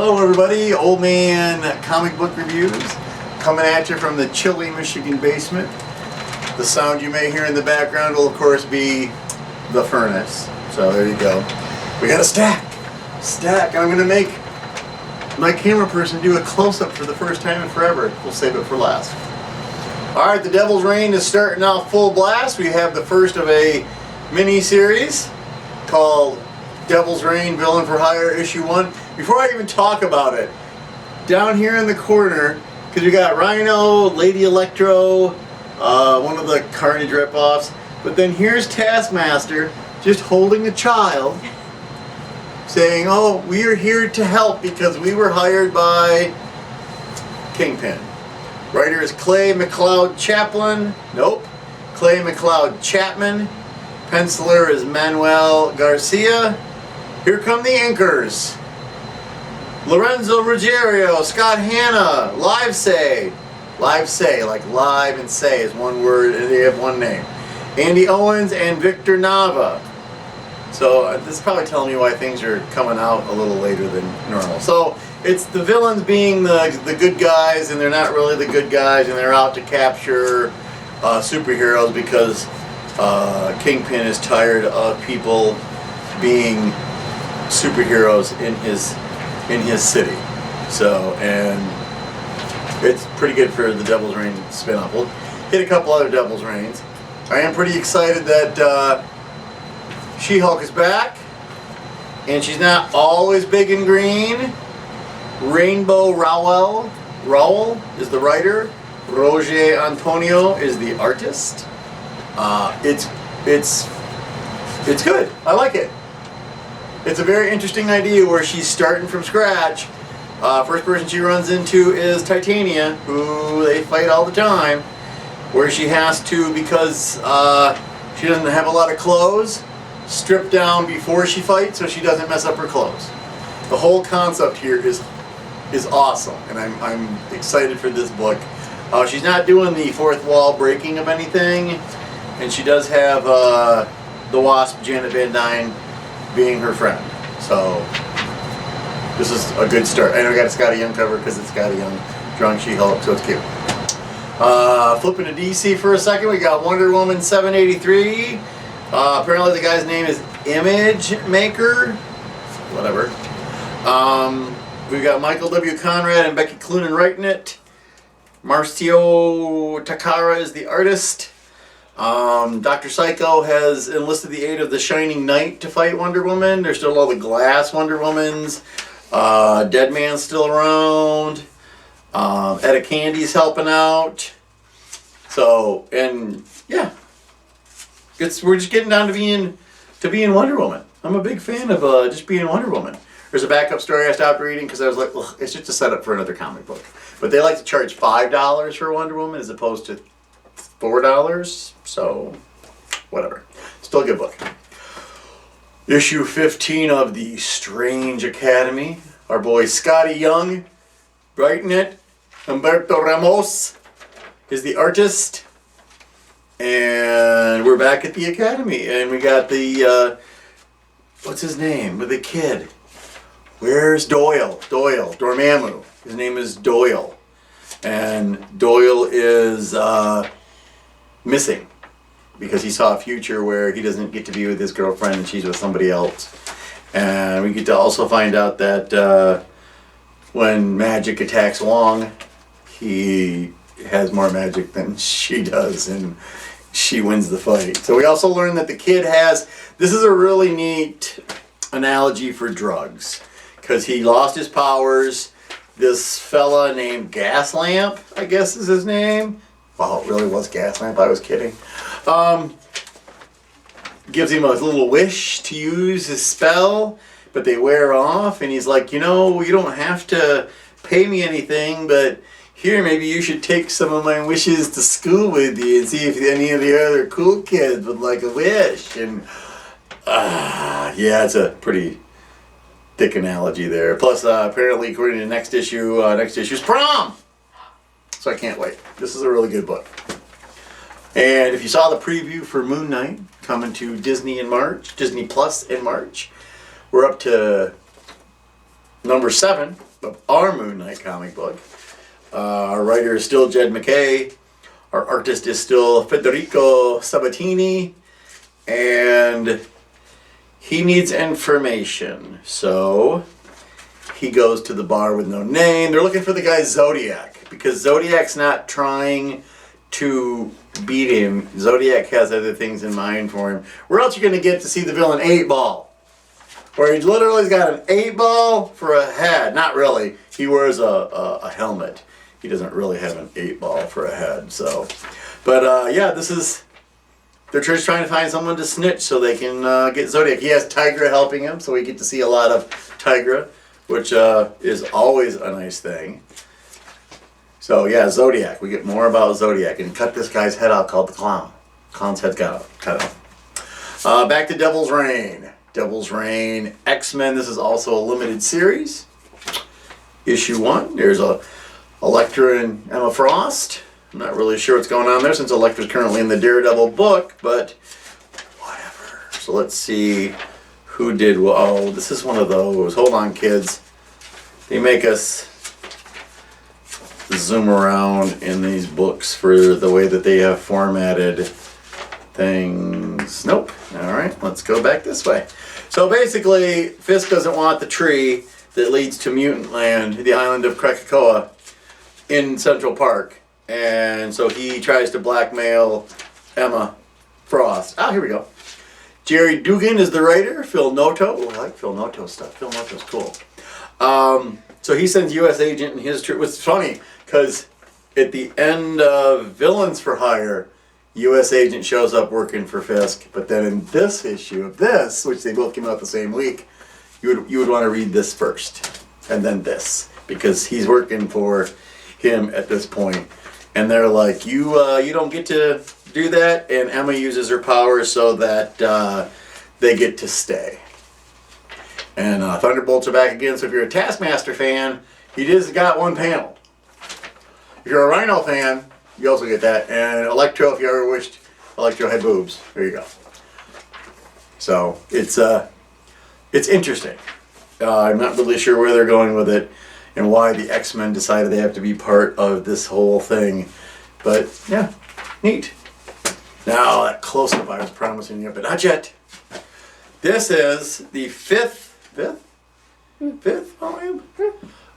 Hello everybody, Old Man Comic Book Reviews coming at you from the chilly Michigan basement. The sound you may hear in the background will of course be the furnace. So there you go. We got a stack. I'm going to make my camera person do a close-up for the first time in forever. We'll save it for last. Alright, the Devil's Reign is starting out full blast. We have the first of a mini-series called Devil's Reign Villain for Hire Issue 1. Before I even talk about it, down here in the corner, because we got Rhino, Lady Electro, one of the Carnage rip-offs, but then here's Taskmaster just holding a child saying, oh, we are here to help because we were hired by Kingpin. Writer is Clay McLeod Chaplin. Nope. Clay McLeod Chapman. Penciler is Manuel Garcia. Here come the inkers. Lorenzo Ruggiero, Scott Hanna, Live Say, like live and say is one word, and they have one name. Andy Owens and Victor Nava. So this is probably telling me why things are coming out a little later than normal. So it's the villains being the good guys, and they're not really the good guys, and they're out to capture superheroes because Kingpin is tired of people being superheroes in his city. So, and it's pretty good for the Devil's Reign spin-off. We'll hit a couple other Devil's Reigns. I am pretty excited that She-Hulk is back, and she's not always big and green. Rainbow Rowell is the writer. Roger Antonio is the artist. It's good. I like it. It's a very interesting idea where she's starting from scratch. First person she runs into is Titania, who they fight all the time, where she has to, because she doesn't have a lot of clothes, strip down before she fights so she doesn't mess up her clothes. The whole concept here is awesome, and I'm excited for this book. She's not doing the fourth wall breaking of anything, and she does have the Wasp, Janet Van Dyne, being her friend. So this is a good start. I know we got a Scotty Young cover because it's Scotty Young drawing She-Hulk, so it's cute. Flipping to DC for a second, we got Wonder Woman 783. Apparently the guy's name is Image Maker. Whatever. We got Michael W. Conrad and Becky Cloonan writing it. Marcio Takara is the artist. Dr. Psycho has enlisted the aid of the Shining Knight to fight Wonder Woman. There's still all the glass Wonder Womans. Dead Man's still around. Etta Candy's helping out. So, and yeah, we're just getting down to being Wonder Woman. I'm a big fan of just being Wonder Woman. There's a backup story I stopped reading because I was like, ugh, it's just a setup for another comic book. But they like to charge $5 for Wonder Woman as opposed to $4, so whatever. Still a good book. Issue 15 of the Strange Academy. Our boy Scotty Young writing it. Humberto Ramos is the artist. And we're back at the Academy. And we got the, what's his name? With the kid. Where's Doyle? Dormammu. His name is Doyle. And Doyle is missing because he saw a future where he doesn't get to be with his girlfriend and she's with somebody else. And we get to also find out that when magic attacks Wong, he has more magic than she does and she wins the fight. So we also learn that the kid has, this is a really neat analogy for drugs because he lost his powers. This fella named Gaslamp, I guess is his name. Wow, it really was Gaslamp. I was kidding. Gives him a little wish to use his spell, but they wear off, and he's like, you know, you don't have to pay me anything, but here, maybe you should take some of my wishes to school with you and see if any of the other cool kids would like a wish. And yeah, it's a pretty thick analogy there. Plus, apparently, according to next issue's prom. So I can't wait. This is a really good book. And if you saw the preview for Moon Knight coming to Disney Plus in March, we're up to number 7 of our Moon Knight comic book. Our writer is still Jed MacKay. Our artist is still Federico Sabatini. And he needs information. So he goes to the bar with no name. They're looking for the guy Zodiac, because Zodiac's not trying to beat him. Zodiac has other things in mind for him. Where else are you going to get to see the villain 8-Ball? Where he literally's got an 8-ball for a head. Not really. He wears a helmet. He doesn't really have an 8-ball for a head. So, but yeah, this is, they're just trying to find someone to snitch so they can get Zodiac. He has Tigra helping him, so we get to see a lot of Tigra, which is always a nice thing. So yeah, Zodiac. We get more about Zodiac, and cut this guy's head out called the Clown. Clown's head's cut out. Back to Devil's Reign. Devil's Reign, X-Men. This is also a limited series. Issue 1. There's Elektra and Emma Frost. I'm not really sure what's going on there since Elektra's currently in the Daredevil book, but whatever. So let's see who did well. Oh, this is one of those. Hold on, kids. They make us zoom around in these books for the way that they have formatted things. Nope. All right, let's go back this way. So basically, Fisk doesn't want the tree that leads to Mutant Land, the island of Krakoa, in Central Park. And so he tries to blackmail Emma Frost. Ah, here we go. Jerry Dugan is the writer. Phil Noto. Oh, I like Phil Noto stuff. Phil Noto's cool. So he sends U.S. Agent and his tree. It's funny, because at the end of Villains for Hire, U.S. Agent shows up working for Fisk, but then in this issue of this, which they both came out the same week, you would want to read this first, and then this, because he's working for him at this point, and they're like, you don't get to do that, and Emma uses her power so that they get to stay. And Thunderbolts are back again, so if you're a Taskmaster fan, he just got one panel. If you're a Rhino fan, you also get that. And Electro, if you ever wished Electro had boobs, there you go. So it's interesting. I'm not really sure where they're going with it and why the X-Men decided they have to be part of this whole thing. But yeah, neat. Now that close-up I was promising you, but not yet. This is the fifth volume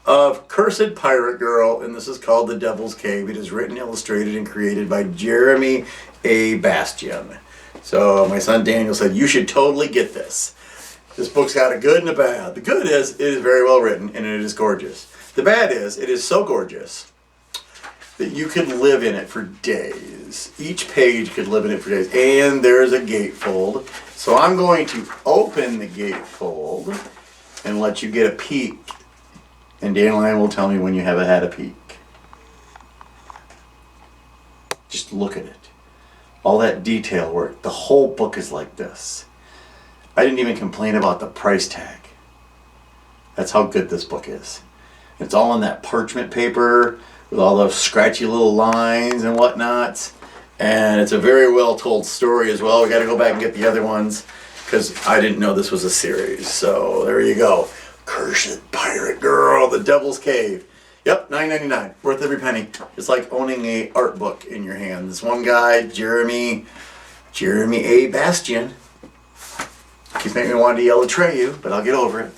of Cursed Pirate Girl, and this is called The Devil's Cave. It is written, illustrated, and created by Jeremy A. Bastian. So my son Daniel said, you should totally get this. This book's got a good and a bad. The good is, it is very well written, and it is gorgeous. The bad is, it is so gorgeous that you could live in it for days. Each page could live in it for days. And there's a gatefold. So I'm going to open the gatefold and let you get a peek. And Dandelion will tell me when you have had a peek. Just look at it. All that detail work. The whole book is like this. I didn't even complain about the price tag. That's how good this book is. It's all on that parchment paper with all those scratchy little lines and whatnot. And it's a very well told story as well. We got to go back and get the other ones because I didn't know this was a series. So there you go. Cursed Pirate Girl, The Devil's Cave. Yep, $9.99. Worth every penny. It's like owning a art book in your hand. This one guy, Jeremy A. Bastian, keeps making me want to yell Atreyu, but I'll get over it.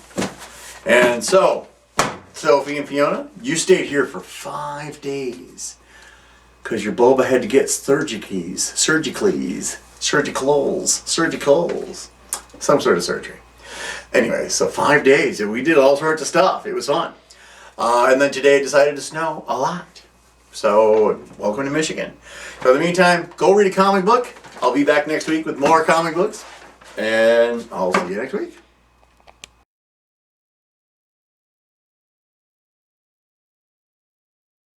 And so, Sophie and Fiona, you stayed here for 5 days because your Boba had to get surgicals, some sort of surgery. Anyway, so 5 days, and we did all sorts of stuff. It was fun. And then today it decided to snow a lot. So, welcome to Michigan. So in the meantime, go read a comic book. I'll be back next week with more comic books. And I'll see you next week.